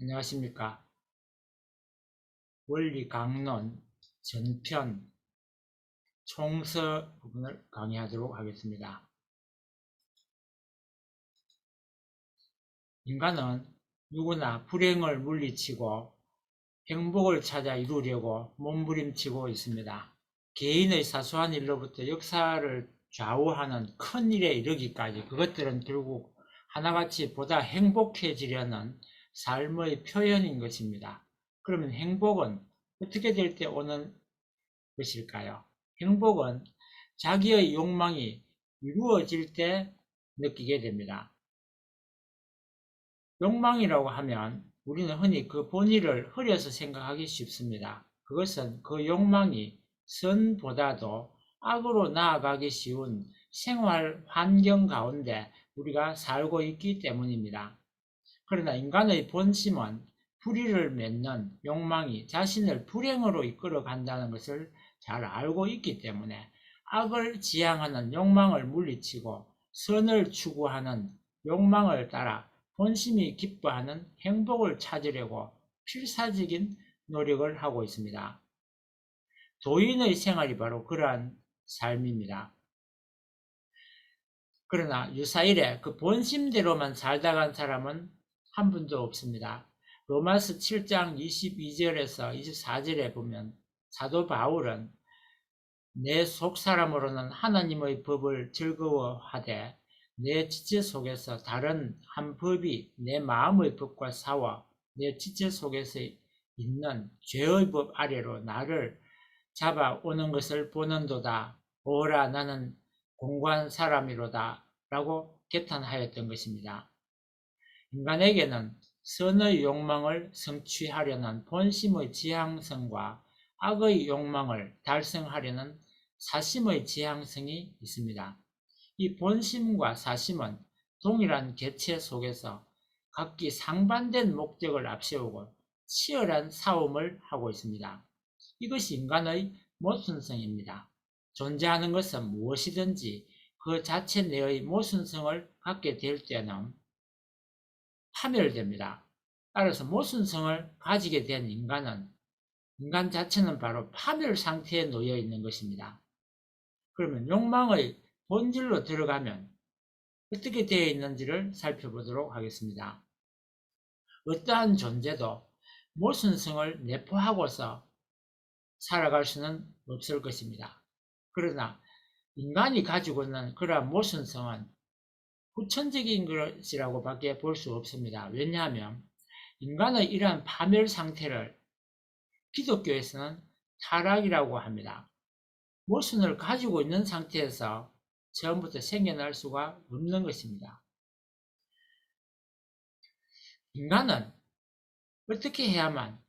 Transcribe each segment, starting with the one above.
안녕하십니까. 원리 강론 전편 총서 부분을 강의하도록 하겠습니다. 인간은 누구나 불행을 물리치고 행복을 찾아 이루려고 몸부림치고 있습니다. 개인의 사소한 일로부터 역사를 좌우하는 큰 일에 이르기까지 그것들은 결국 하나같이 보다 행복해지려는 삶의 표현인 것입니다. 그러면 행복은 어떻게 될 때 오는 것일까요? 행복은 자기의 욕망이 이루어질 때 느끼게 됩니다. 욕망이라고 하면 우리는 흔히 그 본의를 흐려서 생각하기 쉽습니다. 그것은 그 욕망이 선보다도 악으로 나아가기 쉬운 생활 환경 가운데 우리가 살고 있기 때문입니다. 그러나 인간의 본심은 불의를 맺는 욕망이 자신을 불행으로 이끌어 간다는 것을 잘 알고 있기 때문에 악을 지향하는 욕망을 물리치고 선을 추구하는 욕망을 따라 본심이 기뻐하는 행복을 찾으려고 필사적인 노력을 하고 있습니다. 도인의 생활이 바로 그러한 삶입니다. 그러나 유사일에 그 본심대로만 살다 간 사람은 한 분도 없습니다. 로마서 7장 22절에서 24절에 보면 사도 바울은 내 속사람으로는 하나님의 법을 즐거워하되 내 지체 속에서 다른 한 법이 내 마음의 법과 싸워 내 지체 속에서 있는 죄의 법 아래로 나를 잡아오는 것을 보는도다. 오라 나는 공고한 사람이로다 라고 개탄하였던 것입니다. 인간에게는 선의 욕망을 성취하려는 본심의 지향성과 악의 욕망을 달성하려는 사심의 지향성이 있습니다. 이 본심과 사심은 동일한 객체 속에서 각기 상반된 목적을 앞세우고 치열한 싸움을 하고 있습니다. 이것이 인간의 모순성입니다. 존재하는 것은 무엇이든지 그 자체 내의 모순성을 갖게 될 때는 파멸됩니다. 따라서 모순성을 가지게 된 인간 자체는 바로 파멸 상태에 놓여 있는 것입니다. 그러면 욕망의 본질로 들어가면 어떻게 되어 있는지를 살펴보도록 하겠습니다. 어떠한 존재도 모순성을 내포하고서 살아갈 수는 없을 것입니다. 그러나 인간이 가지고 있는 그러한 모순성은 후천적인 것이라고 밖에 볼 수 없습니다. 왜냐하면 인간의 이러한 파멸 상태를 기독교에서는 타락이라고 합니다. 모순을 가지고 있는 상태에서 처음부터 생겨날 수가 없는 것입니다. 인간은 어떻게 해야만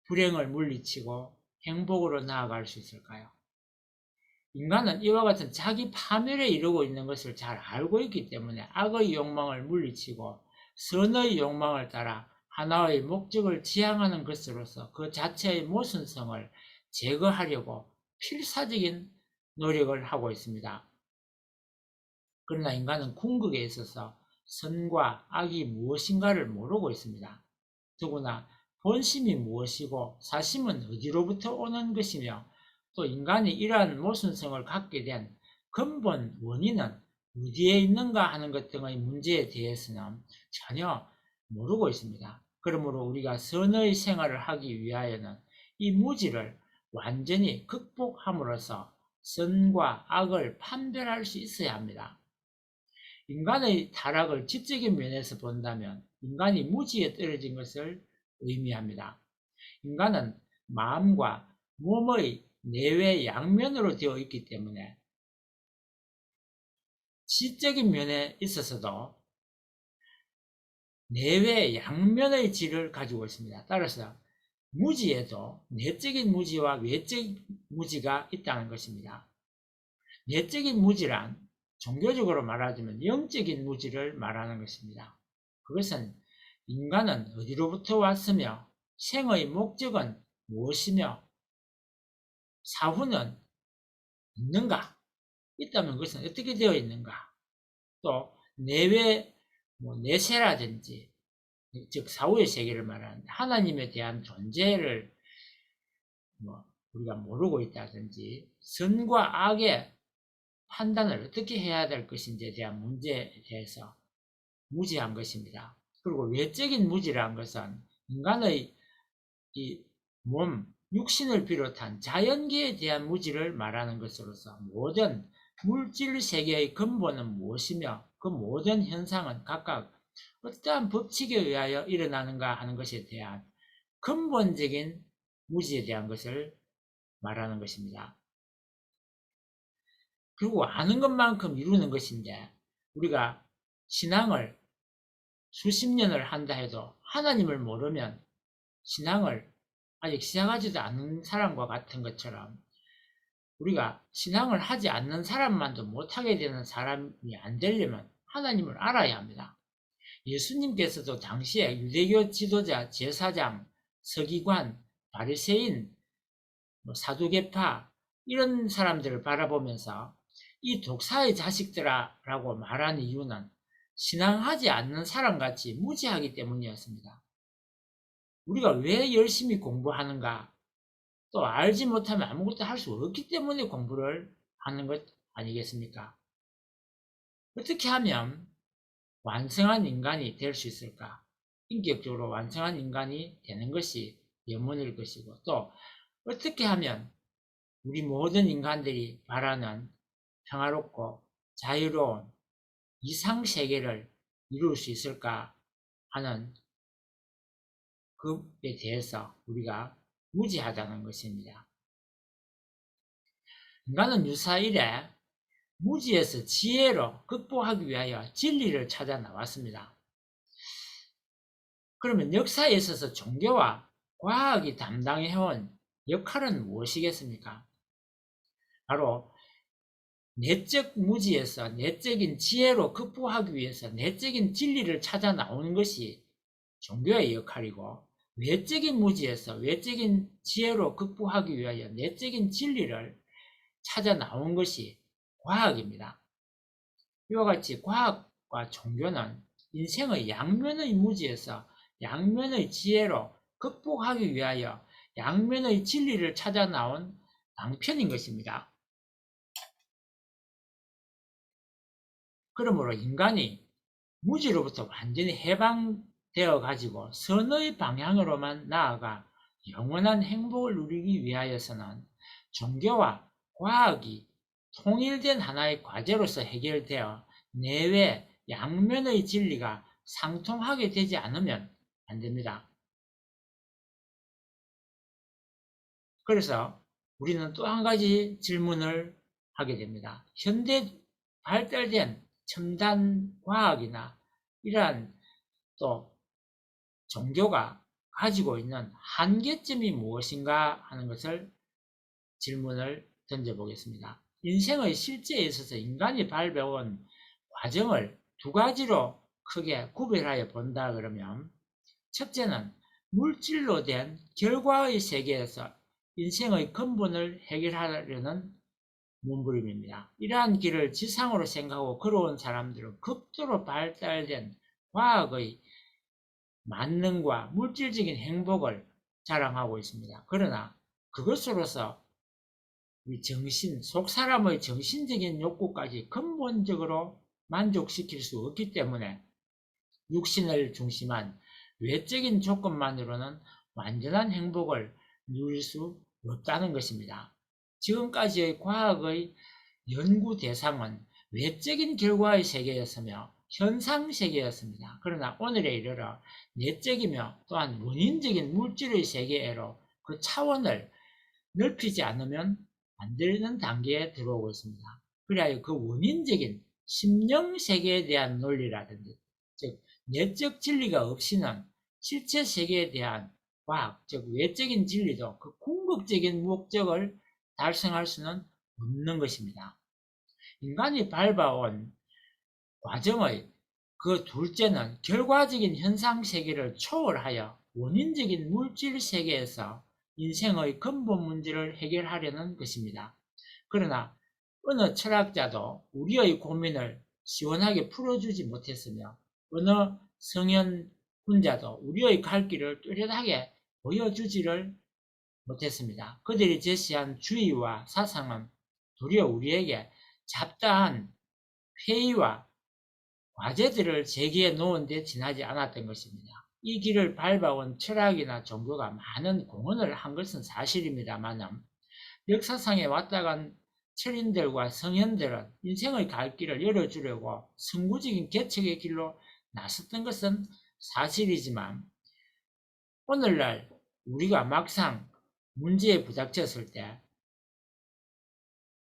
불행을 물리치고 행복으로 나아갈 수 있을까요? 인간은 이와 같은 자기 파멸에 이르고 있는 것을 잘 알고 있기 때문에 악의 욕망을 물리치고 선의 욕망을 따라 하나의 목적을 지향하는 것으로서 그 자체의 모순성을 제거하려고 필사적인 노력을 하고 있습니다. 그러나 인간은 궁극에 있어서 선과 악이 무엇인가를 모르고 있습니다. 더구나 본심이 무엇이고 사심은 어디로부터 오는 것이며 또 인간이 이러한 모순성을 갖게 된 근본 원인은 어디에 있는가 하는 것 등의 문제에 대해서는 전혀 모르고 있습니다. 그러므로 우리가 선의 생활을 하기 위하여는 이 무지를 완전히 극복함으로써 선과 악을 판별할 수 있어야 합니다. 인간의 타락을 지적인 면에서 본다면 인간이 무지에 떨어진 것을 의미합니다. 인간은 마음과 몸의 내외 양면으로 되어 있기 때문에 지적인 면에 있어서도 내외 양면의 질을 가지고 있습니다. 따라서 무지에도 내적인 무지와 외적 무지가 있다는 것입니다. 내적인 무지란 종교적으로 말하자면 영적인 무지를 말하는 것입니다. 그것은 인간은 어디로부터 왔으며 생의 목적은 무엇이며 사후는 있는가? 있다면 그것은 어떻게 되어 있는가? 또 내외, 내세라든지 즉 사후의 세계를 말하는데, 하나님에 대한 존재를 우리가 모르고 있다든지 선과 악의 판단을 어떻게 해야 될 것인지에 대한 문제에 대해서 무지한 것입니다. 그리고 외적인 무지라는 것은 인간의 이 몸, 육신을 비롯한 자연계에 대한 무지를 말하는 것으로서 모든 물질 세계의 근본은 무엇이며 그 모든 현상은 각각 어떠한 법칙에 의하여 일어나는가 하는 것에 대한 근본적인 무지에 대한 것을 말하는 것입니다. 그리고 아는 것만큼 이루는 것인데, 우리가 신앙을 수십 년을 한다 해도 하나님을 모르면 신앙을 아직 시작하지도 않은 사람과 같은 것처럼, 우리가 신앙을 하지 않는 사람만도 못하게 되는 사람이 안 되려면 하나님을 알아야 합니다. 예수님께서도 당시에 유대교 지도자, 제사장, 서기관, 바리새인, 사두개파 이런 사람들을 바라보면서 이 독사의 자식들아 라고 말한 이유는 신앙하지 않는 사람같이 무지하기 때문이었습니다. 우리가 왜 열심히 공부하는가? 또 알지 못하면 아무것도 할 수 없기 때문에 공부를 하는 것 아니겠습니까? 어떻게 하면 완성한 인간이 될 수 있을까? 인격적으로 완성한 인간이 되는 것이 영문일 것이고, 또 어떻게 하면 우리 모든 인간들이 바라는 평화롭고 자유로운 이상세계를 이룰 수 있을까 하는 그에 대해서 우리가 무지하다는 것입니다. 인간은 유사 이래 무지에서 지혜로 극복하기 위하여 진리를 찾아 나왔습니다. 그러면 역사에 있어서 종교와 과학이 담당해온 역할은 무엇이겠습니까? 바로 내적 무지에서 내적인 지혜로 극복하기 위해서 내적인 진리를 찾아 나오는 것이 종교의 역할이고, 외적인 무지에서 외적인 지혜로 극복하기 위하여 내적인 진리를 찾아 나온 것이 과학입니다. 이와 같이 과학과 종교는 인생의 양면의 무지에서 양면의 지혜로 극복하기 위하여 양면의 진리를 찾아 나온 방편인 것입니다. 그러므로 인간이 무지로부터 완전히 해방되어 가지고 선의 방향으로만 나아가 영원한 행복을 누리기 위하여서는 종교와 과학이 통일된 하나의 과제로서 해결되어 내외 양면의 진리가 상통하게 되지 않으면 안 됩니다. 그래서 우리는 또 한 가지 질문을 하게 됩니다. 현대 발달된 첨단 과학이나 이러한 또 종교가 가지고 있는 한계점이 무엇인가 하는 것을 질문을 던져보겠습니다. 인생의 실제에 있어서 인간이 밟아온 과정을 두 가지로 크게 구별하여 본다 그러면, 첫째는 물질로 된 결과의 세계에서 인생의 근본을 해결하려는 몸부림입니다. 이러한 길을 지상으로 생각하고 걸어온 사람들은 극도로 발달된 과학의 만능과 물질적인 행복을 자랑하고 있습니다. 그러나 그것으로서 우리 정신, 속 사람의 정신적인 욕구까지 근본적으로 만족시킬 수 없기 때문에 육신을 중심한 외적인 조건만으로는 완전한 행복을 누릴 수 없다는 것입니다. 지금까지의 과학의 연구 대상은 외적인 결과의 세계였으며 현상 세계였습니다. 그러나 오늘에 이르러 내적이며 또한 원인적인 물질의 세계로 그 차원을 넓히지 않으면 안 되는 단계에 들어오고 있습니다. 그래야 그 원인적인 심령 세계에 대한 논리라든지, 즉 내적 진리가 없이는 실체 세계에 대한 과학, 즉 외적인 진리도 그 궁극적인 목적을 달성할 수는 없는 것입니다. 인간이 밟아온 과정의 그 둘째는 결과적인 현상 세계를 초월하여 원인적인 물질 세계에서 인생의 근본 문제를 해결하려는 것입니다. 그러나 어느 철학자도 우리의 고민을 시원하게 풀어주지 못했으며 어느 성현 혼자도 우리의 갈 길을 뚜렷하게 보여주지를 못했습니다. 그들이 제시한 주의와 사상은 도리어 우리에게 잡다한 회의와 과제들을 제기해 놓은 데 지나지 않았던 것입니다. 이 길을 밟아온 철학이나 종교가 많은 공헌을 한 것은 사실입니다만 역사상에 왔다 간 철인들과 성현들은 인생의 갈 길을 열어주려고 선구적인 개척의 길로 나섰던 것은 사실이지만 오늘날 우리가 막상 문제에 부닥쳤을 때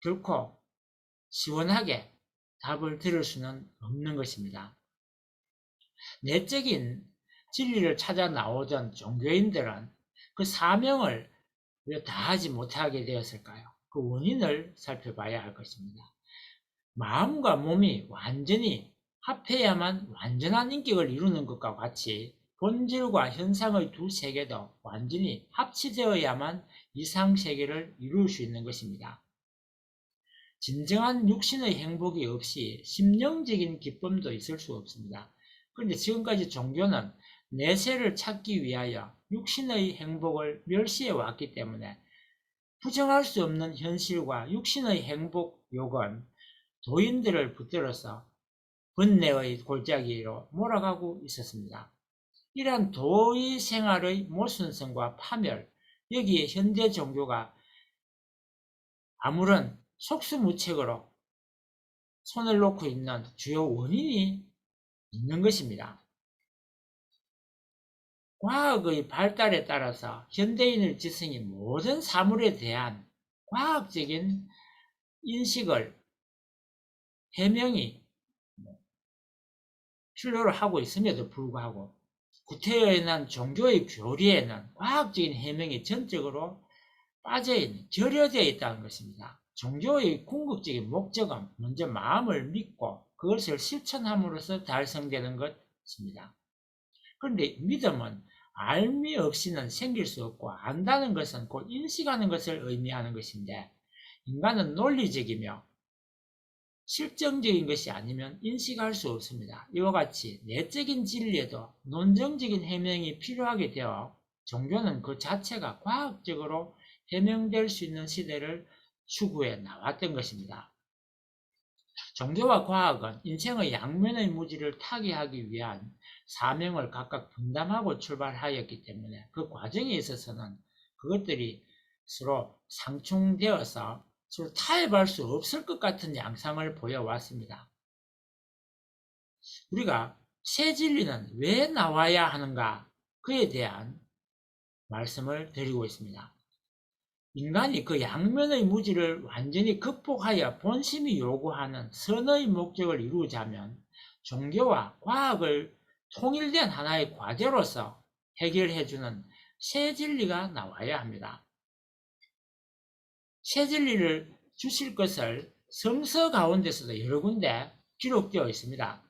결코 시원하게 답을 들을 수는 없는 것입니다. 내적인 진리를 찾아 나오던 종교인들은 그 사명을 왜 다하지 못하게 되었을까요? 그 원인을 살펴봐야 할 것입니다. 마음과 몸이 완전히 합해야만 완전한 인격을 이루는 것과 같이 본질과 현상의 두 세계도 완전히 합치되어야만 이상세계를 이룰 수 있는 것입니다. 진정한 육신의 행복이 없이 심령적인 기쁨도 있을 수 없습니다. 그런데 지금까지 종교는 내세를 찾기 위하여 육신의 행복을 멸시해 왔기 때문에 부정할 수 없는 현실과 육신의 행복욕은 도인들을 붙들어서 번뇌의 골짜기로 몰아가고 있었습니다. 이러한 도의 생활의 모순성과 파멸, 여기에 현대 종교가 아무런 속수무책으로 손을 놓고 있는 주요 원인이 있는 것입니다. 과학의 발달에 따라서 현대인의 지성이 모든 사물에 대한 과학적인 인식을 해명이 필요로 하고 있음에도 불구하고 구태여인한 종교의 교리에는 과학적인 해명이 전적으로 빠져있는, 결여되어 있다는 것입니다. 종교의 궁극적인 목적은 먼저 마음을 믿고 그것을 실천함으로써 달성되는 것입니다. 그런데 믿음은 알미 없이는 생길 수 없고 안다는 것은 곧 인식하는 것을 의미하는 것인데 인간은 논리적이며 실정적인 것이 아니면 인식할 수 없습니다. 이와 같이 내적인 진리에도 논정적인 해명이 필요하게 되어 종교는 그 자체가 과학적으로 해명될 수 있는 시대를 추구해 나왔던 것입니다. 종교와 과학은 인생의 양면의 무지를 타개하기 위한 사명을 각각 분담하고 출발하였기 때문에 그 과정에 있어서는 그것들이 서로 상충되어서 서로 타협할 수 없을 것 같은 양상을 보여왔습니다. 우리가 새 진리는 왜 나와야 하는가? 그에 대한 말씀을 드리고 있습니다. 인간이 그 양면의 무지를 완전히 극복하여 본심이 요구하는 선의 목적을 이루자면 종교와 과학을 통일된 하나의 과제로서 해결해주는 새 진리가 나와야 합니다. 새 진리를 주실 것을 성서 가운데서도 여러 군데 기록되어 있습니다.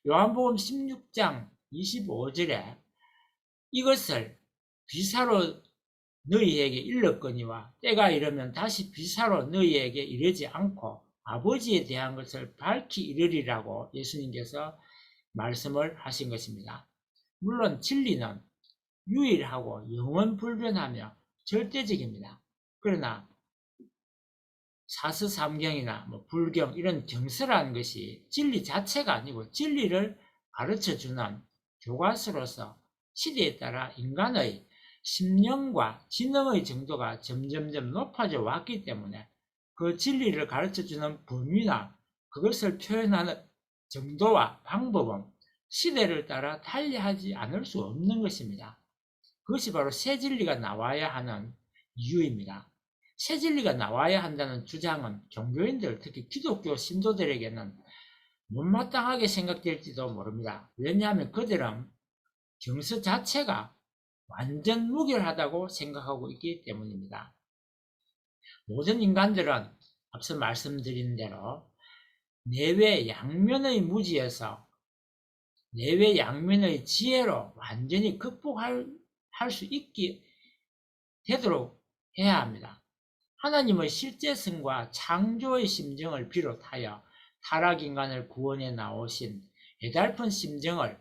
요한복음 16장 25절에 이것을 비사로 너희에게 일렀거니와 때가 이르면 다시 비사로 너희에게 이르지 않고 아버지에 대한 것을 밝히 이르리라고 예수님께서 말씀을 하신 것입니다. 물론 진리는 유일하고 영원불변하며 절대적입니다. 그러나 사스삼경이나 불경 이런 경서라는 것이 진리 자체가 아니고 진리를 가르쳐주는 교과서로서 시대에 따라 인간의 심령과 지능의 정도가 점점점 높아져 왔기 때문에 그 진리를 가르쳐주는 범위나 그것을 표현하는 정도와 방법은 시대를 따라 달리하지 않을 수 없는 것입니다. 그것이 바로 새 진리가 나와야 하는 이유입니다. 새 진리가 나와야 한다는 주장은 종교인들, 특히 기독교 신도들에게는 못마땅하게 생각될지도 모릅니다. 왜냐하면 그들은 정서 자체가 완전 무결하다고 생각하고 있기 때문입니다. 모든 인간들은 앞서 말씀드린 대로 내외 양면의 무지에서 내외 양면의 지혜로 완전히 극복할 수 있게 되도록 해야 합니다. 하나님의 실제성과 창조의 심정을 비롯하여 타락인간을 구원해 나오신 애달픈 심정을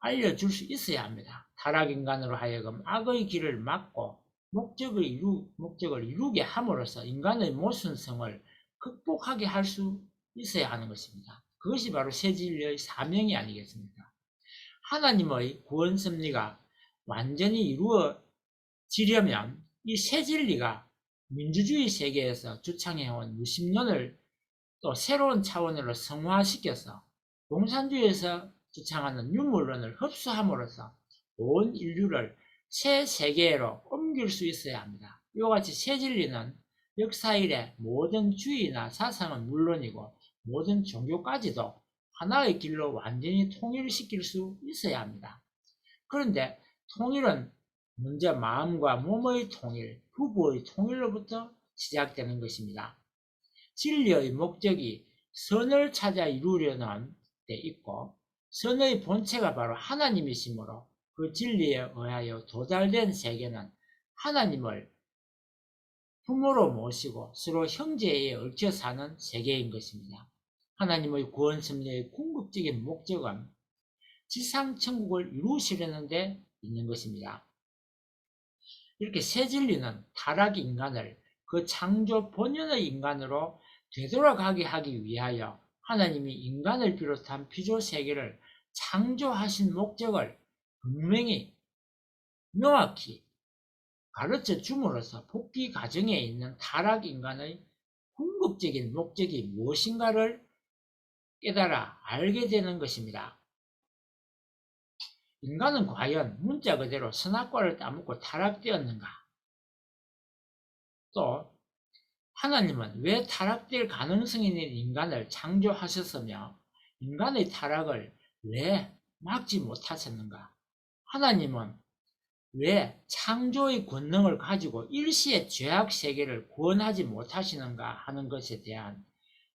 알려줄 수 있어야 합니다. 타락인간으로 하여금 악의 길을 막고 목적을 이루게 함으로써 인간의 모순성을 극복하게 할 수 있어야 하는 것입니다. 그것이 바로 새 진리의 사명이 아니겠습니까? 하나님의 구원 섭리가 완전히 이루어지려면 이 새 진리가 민주주의 세계에서 주창해온 유심론을 또 새로운 차원으로 성화시켜서 공산주의에서 주창하는 유물론을 흡수함으로써 온 인류를 새 세계로 옮길 수 있어야 합니다. 이와 같이 새 진리는 역사 이래 모든 주의나 사상은 물론이고 모든 종교까지도 하나의 길로 완전히 통일시킬 수 있어야 합니다. 그런데 통일은 먼저 마음과 몸의 통일, 부부의 통일로부터 시작되는 것입니다. 진리의 목적이 선을 찾아 이루려는 데 있고 선의 본체가 바로 하나님이시므로 그 진리에 의하여 도달된 세계는 하나님을 부모로 모시고 서로 형제에 얽혀 사는 세계인 것입니다. 하나님의 구원 섭리의 궁극적인 목적은 지상 천국을 이루시려는 데 있는 것입니다. 이렇게 새 진리는 타락 인간을 그 창조 본연의 인간으로 되돌아가게 하기 위하여 하나님이 인간을 비롯한 피조 세계를 창조하신 목적을 분명히 명확히 가르쳐 줌으로써 복귀 과정에 있는 타락 인간의 궁극적인 목적이 무엇인가를 깨달아 알게 되는 것입니다. 인간은 과연 문자 그대로 선악과를 따먹고 타락되었는가? 또 하나님은 왜 타락될 가능성이 있는 인간을 창조하셨으며 인간의 타락을 왜 막지 못하셨는가? 하나님은 왜 창조의 권능을 가지고 일시에 죄악 세계를 구원하지 못하시는가 하는 것에 대한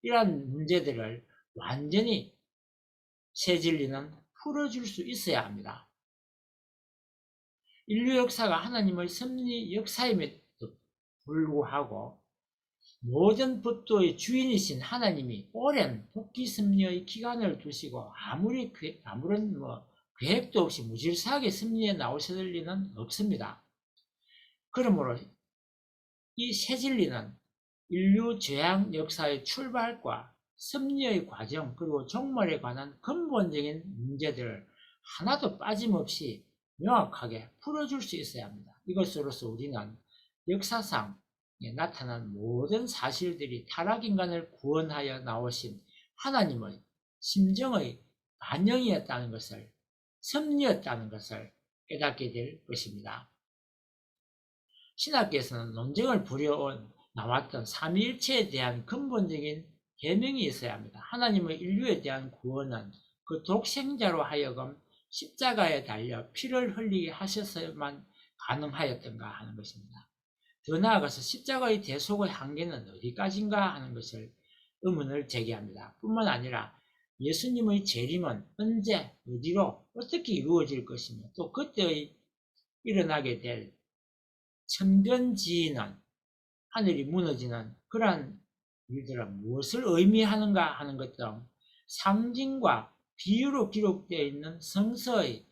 이러한 문제들을 완전히 새 진리는 풀어줄 수 있어야 합니다. 인류 역사가 하나님의 섭리 역사임에도 불구하고 모든 법도의 주인이신 하나님이 오랜 복귀 섭리의 기간을 두시고 아무런 계획도 없이 무질서하게 섭리에 나오실 리는 없습니다. 그러므로 이 새 진리는 인류 죄악 역사의 출발과 섭리의 과정 그리고 종말에 관한 근본적인 문제들을 하나도 빠짐없이 명확하게 풀어줄 수 있어야 합니다. 이것으로서 우리는 역사상 나타난 모든 사실들이 타락인간을 구원하여 나오신 하나님의 심정의 반영이었다는 것을, 섭리였다는 것을 깨닫게 될 것입니다. 신학계에서는 논쟁을 나왔던 삼위일체에 대한 근본적인 계명이 있어야 합니다. 하나님의 인류에 대한 구원은 그 독생자로 하여금 십자가에 달려 피를 흘리게 하셔서만 가능하였던가 하는 것입니다. 더 나아가서 십자가의 대속의 한계는 어디까지인가 하는 것을 의문을 제기합니다. 뿐만 아니라 예수님의 재림은 언제, 어디로, 어떻게 이루어질 것이며 또 그때의 일어나게 될 천변지는 하늘이 무너지는 그러한 일들은 무엇을 의미하는가 하는 것 등 상징과 비유로 기록되어 있는 성서의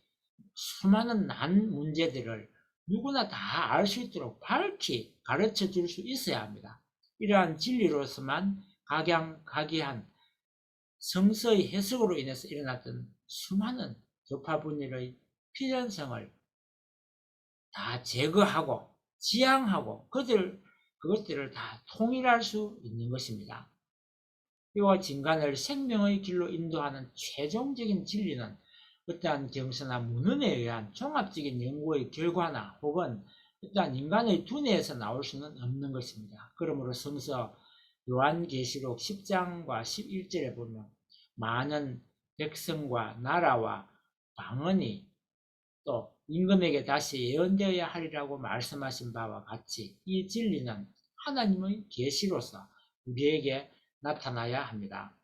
수많은 난 문제들을 누구나 다 알 수 있도록 밝히 가르쳐 줄 수 있어야 합니다. 이러한 진리로서만 각양각이한 성서의 해석으로 인해서 일어났던 수많은 교파분열의 필연성을 다 제거하고 지향하고 그것들을 다 통일할 수 있는 것입니다. 이와 진간을 생명의 길로 인도하는 최종적인 진리는 어떠한 경서나 문헌에 의한 종합적인 연구의 결과나 혹은 어떠한 인간의 두뇌에서 나올 수는 없는 것입니다. 그러므로 성서 요한계시록 10장과 11절에 보면 많은 백성과 나라와 방언이 또 임금에게 다시 예언되어야 하리라고 말씀하신 바와 같이 이 진리는 하나님의 계시로서 우리에게 나타나야 합니다.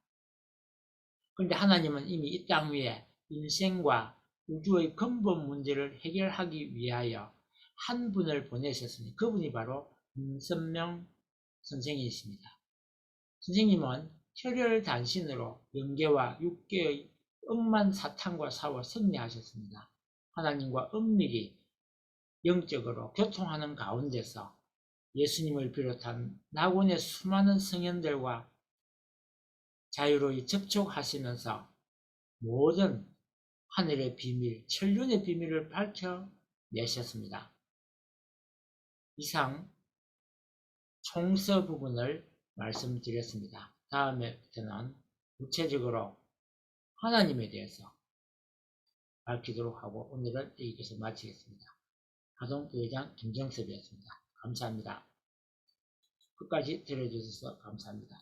그런데 하나님은 이미 이 땅 위에 인생과 우주의 근본 문제를 해결하기 위하여 한 분을 보내셨으니 그분이 바로 문선명 선생이십니다. 선생님은 혈혈단신으로 영계와 육계의 엄만 사탄과 싸워 승리하셨습니다. 하나님과 은밀히 영적으로 교통하는 가운데서 예수님을 비롯한 낙원의 수많은 성현들과 자유로이 접촉하시면서 모든 하늘의 비밀, 천륜의 비밀을 밝혀내셨습니다. 이상 총서 부분을 말씀드렸습니다. 다음에부터는 구체적으로 하나님에 대해서 밝히도록 하고 오늘은 여기서 마치겠습니다. 가동부회장 김정섭이었습니다. 감사합니다. 끝까지 들어주셔서 감사합니다.